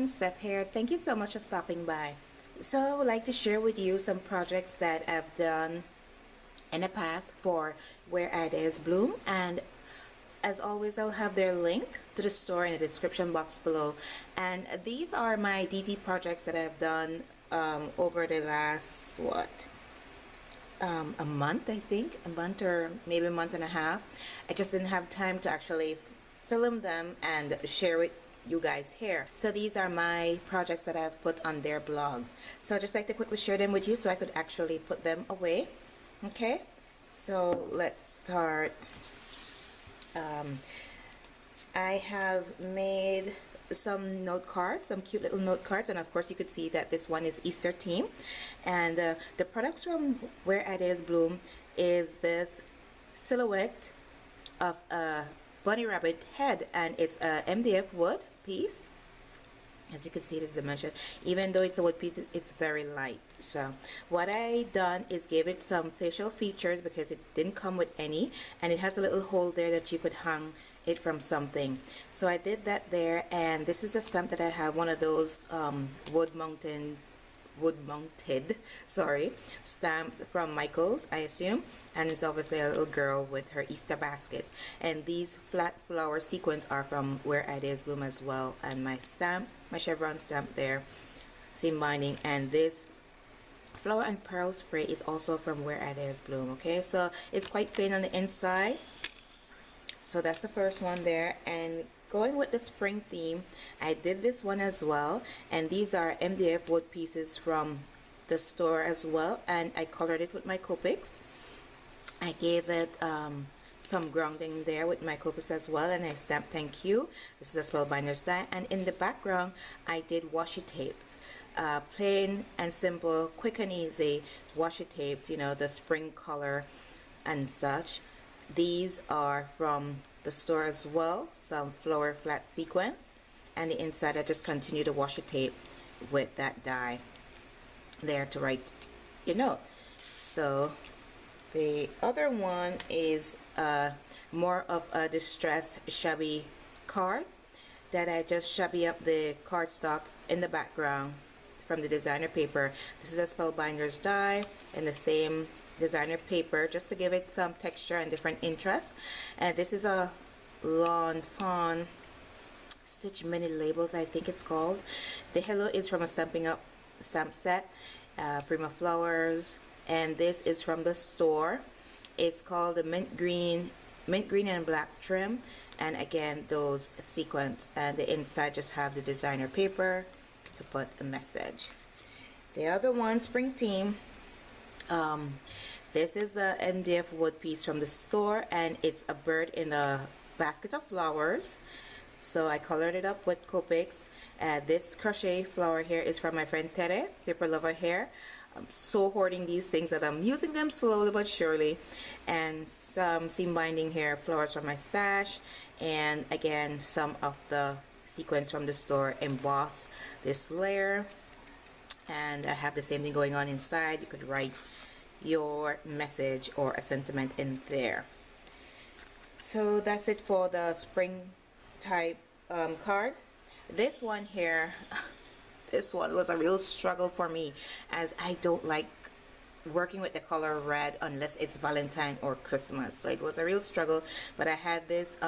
everyone, Steph here. Thank you so much for stopping by. So I would like to share with you some projects that I've done in the past for Where Ideas Bloom, and as always I'll have their link to the store in the description box below. And these are my DT projects that I've done over the last a month, I think, a month or maybe a month and a half. I just didn't have time to actually film them and share with you guys here. So these are my projects that I've put on their blog. So I'd just like to quickly share them with you so I could actually put them away. Okay, so let's start. I have made some note cards, some cute little note cards, and of course you could see that this one is Easter theme. And the products from Where Ideas Bloom is this silhouette of a bunny rabbit head, and it's a MDF wood piece. As you can see the dimension, even though it's a wood piece, it's very light. So what I done is give it some facial features because it didn't come with any, and it has a little hole there that you could hang it from something. So I did that there, and this is a stamp that I have, one of those wood mounted stamps from Michaels, I assume, and it's obviously a little girl with her Easter baskets. And these flat flower sequins are from Where Ideas Bloom as well, and my stamp, my chevron stamp there, same binding, and this flower and pearl spray is also from Where Ideas Bloom. Okay, so it's quite plain on the inside. So that's the first one there. And going with the spring theme, I did this one as well, and these are MDF wood pieces from the store as well, and I colored it with my Copics. I gave it some grounding there with my Copics as well, and I stamped thank you. This is a spellbinder's die, and in the background I did washi tapes, plain and simple, quick and easy washi tapes, you know, the spring color and such. These are from the store as well, some flower flat sequins, and the inside I just continue to washi tape with that die there to write your note. So the other one is more of a distressed shabby card that I just shabby up the cardstock in the background from the designer paper. This is a spellbinder's die and the same designer paper, just to give it some texture and different interest. And this is a lawn fawn stitch mini labels, I think it's called. The hello is from a Stamping Up stamp set, Prima Flowers, and this is from the store. It's called the mint green and black trim, and again those sequins, and the inside just have the designer paper to put a message. The other one, spring theme, this is the MDF wood piece from the store, and it's a bird in a basket of flowers. So I colored it up with Copics. This crochet flower here is from my friend Tere, Paper Lover Hair. I'm so hoarding these things that I'm using them slowly but surely. And some seam binding here, flowers from my stash, and again some of the sequins from the store emboss this layer. And I have the same thing going on inside. You could write your message or a sentiment in there. So that's it for the spring type cards. This one here, this one was a real struggle for me, as I don't like working with the color red unless it's Valentine or Christmas. So it was a real struggle, but I had this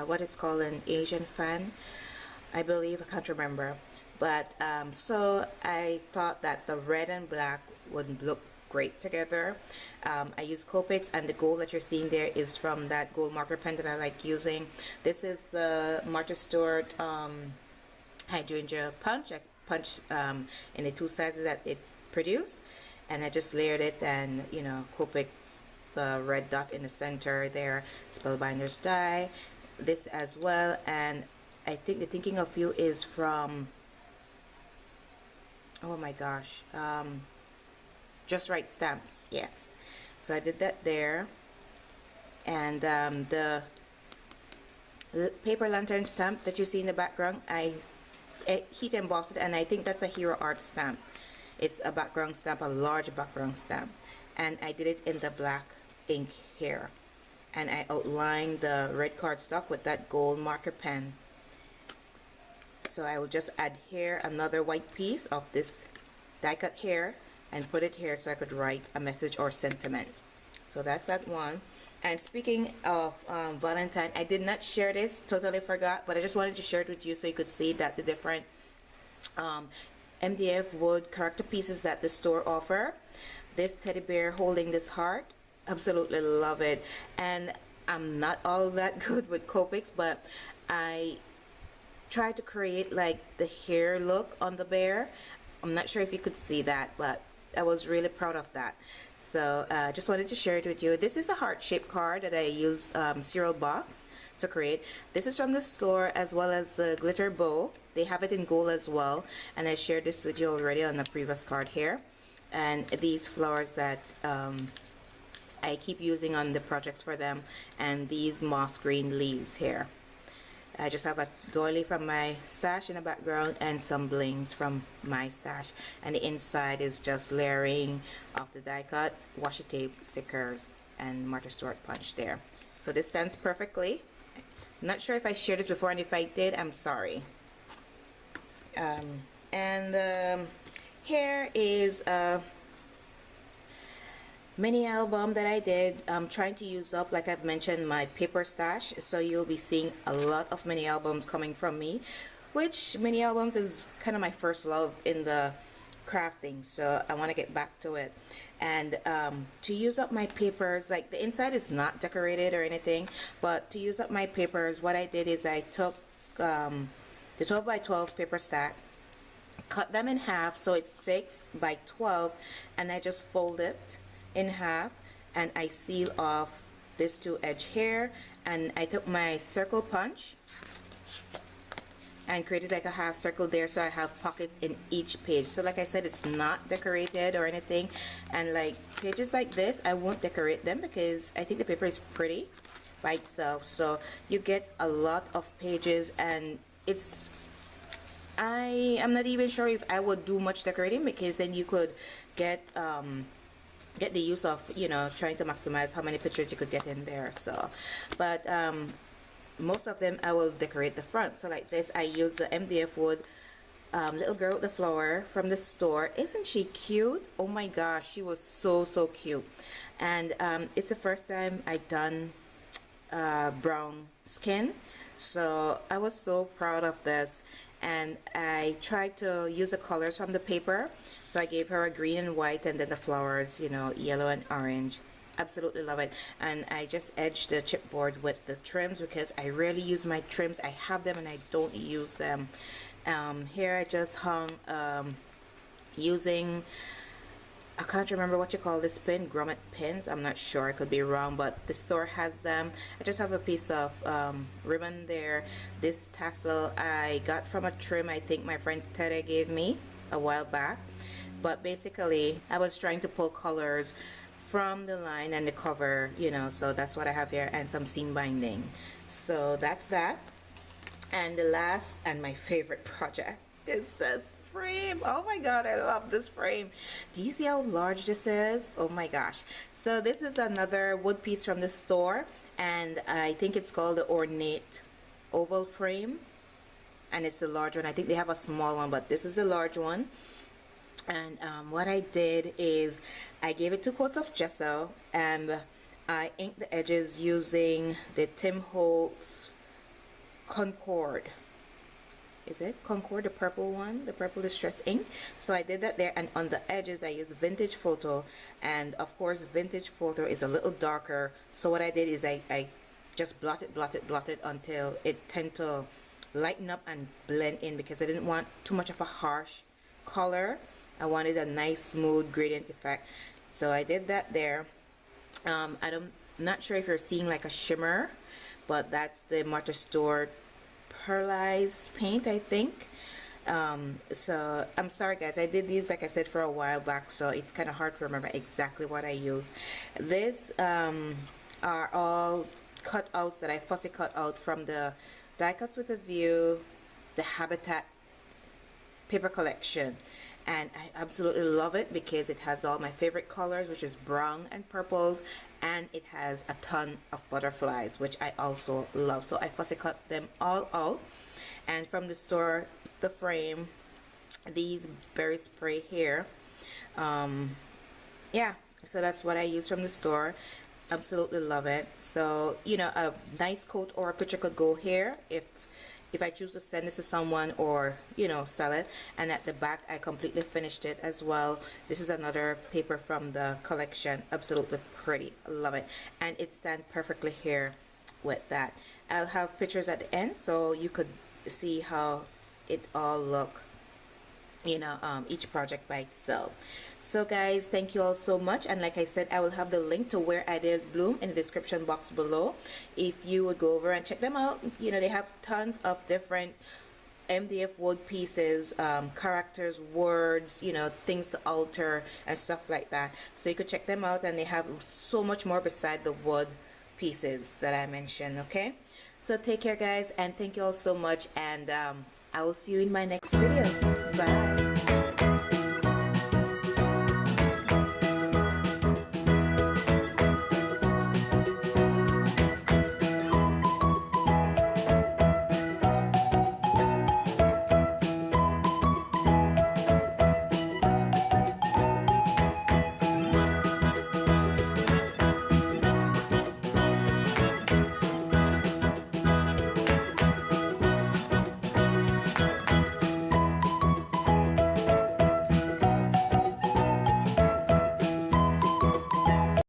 what is called an Asian fan, I believe, I can't remember. But so I thought that the red and black would look great together. I use Copics, and the gold that you're seeing there is from that gold marker pen that I like using. This is the Martha Stewart hydrangea punch. I punched in the two sizes that it produced, and I just layered it, and you know, Copics, the red dot in the center there, spellbinder's die, this as well. And I think the Thinking of You is from, oh my gosh, Just Right Stamps, yes. So I did that there. And the paper lantern stamp that you see in the background, I heat embossed it, and I think that's a Hero Art stamp. It's a background stamp, a large background stamp, and I did it in the black ink here, and I outlined the red cardstock with that gold marker pen so I will just add here another white piece of this die cut here and put it here so I could write a message or sentiment. So that's that one. And speaking of Valentine, I did not share this, totally forgot, but I just wanted to share it with you so you could see that the different MDF wood character pieces that the store offer. This teddy bear holding this heart, absolutely love it. And I'm not all that good with Copics, but I try to create like the hair look on the bear. I'm not sure if you could see that, but I was really proud of that. So just wanted to share it with you. This is a heart-shaped card that I use cereal box to create. This is from the store, as well as the glitter bow. They have it in gold as well, and I shared this with you already on the previous card here. And these flowers that I keep using on the projects for them, and these moss green leaves here. I just have a doily from my stash in the background and some blings from my stash, and the inside is just layering of the die cut, washi tape, stickers, and Martha Stewart punch there. So this stands perfectly. I'm not sure if I shared this before, and if I did, I'm sorry. Here is a mini album that I did. I'm trying to use up, like I've mentioned, my paper stash, so you'll be seeing a lot of mini albums coming from me, which mini albums is kind of my first love in the crafting, so I want to get back to it. And to use up my papers, like the inside is not decorated or anything, but to use up my papers, what I did is I took the 12 by 12 paper stack, cut them in half so it's 6 by 12, and I just fold it in half, and I seal off this two edge here, and I took my circle punch and created like a half circle there, so I have pockets in each page. So like I said, it's not decorated or anything, and like pages like this I won't decorate them because I think the paper is pretty by itself. So you get a lot of pages, and it's, I am not even sure if I would do much decorating, because then you could get the use of, you know, trying to maximize how many pictures you could get in there. So but most of them I will decorate the front. So like this, I use the MDF wood little girl with the flower from the store. Isn't she cute? Oh my gosh, she was so cute. And it's the first time I done brown skin, so I was so proud of this. And I tried to use the colors from the paper, so I gave her a green and white, and then the flowers, you know, yellow and orange. Absolutely love it. And I just edged the chipboard with the trims because I rarely use my trims. I have them and I don't use them. Here I just hung using, I can't remember what you call this pin, grommet pins. I'm not sure, I could be wrong, but the store has them. I just have a piece of ribbon there. This tassel I got from a trim I think my friend Tere gave me a while back. But basically I was trying to pull colors from the line and the cover, you know, so that's what I have here, and some seam binding. So that's that. And the last and my favorite project is this frame. Oh my god, I love this frame. Do you see how large this is? Oh my gosh. So this is another wood piece from the store, and I think it's called the ornate oval frame, and it's the large one. I think they have a small one, but this is a large one. And what I did is I gave it 2 coats of gesso, and I inked the edges using the Tim Holtz Concord. Is it Concord, the purple one, the purple distress ink? So I did that there, and on the edges I used Vintage Photo, and of course Vintage Photo is a little darker. So what I did is I just blot it until it tend to lighten up and blend in, because I didn't want too much of a harsh color. I wanted a nice smooth gradient effect. So I did that there. I'm not sure if you're seeing like a shimmer, but that's the Martha Stewart Pearlized paint, I think. So I'm sorry guys, I did these like I said for a while back, so it's kind of hard to remember exactly what I used. This are all cutouts that I fussy cut out from the Die Cuts with a View, the Habitat paper collection, and I absolutely love it because it has all my favorite colors, which is brown and purples, and it has a ton of butterflies, which I also love. So I fussy cut them all out. And from the store, the frame these berry spray here. Yeah, so that's what I use from the store. Absolutely love it. So you know, a nice coat or a picture could go here if I choose to send this to someone, or you know, sell it. And at the back I completely finished it as well. This is another paper from the collection. Absolutely pretty, love it, and it stands perfectly here with that. I'll have pictures at the end so you could see how it all look, you know, each project by itself. So guys, thank you all so much, and like I said, I will have the link to Where Ideas Bloom in the description box below. If you would go over and check them out, you know, they have tons of different MDF wood pieces, characters, words, you know, things to alter and stuff like that. So you could check them out, and they have so much more beside the wood pieces that I mentioned. Okay, so take care guys, and thank you all so much, and I will see you in my next video. Bye.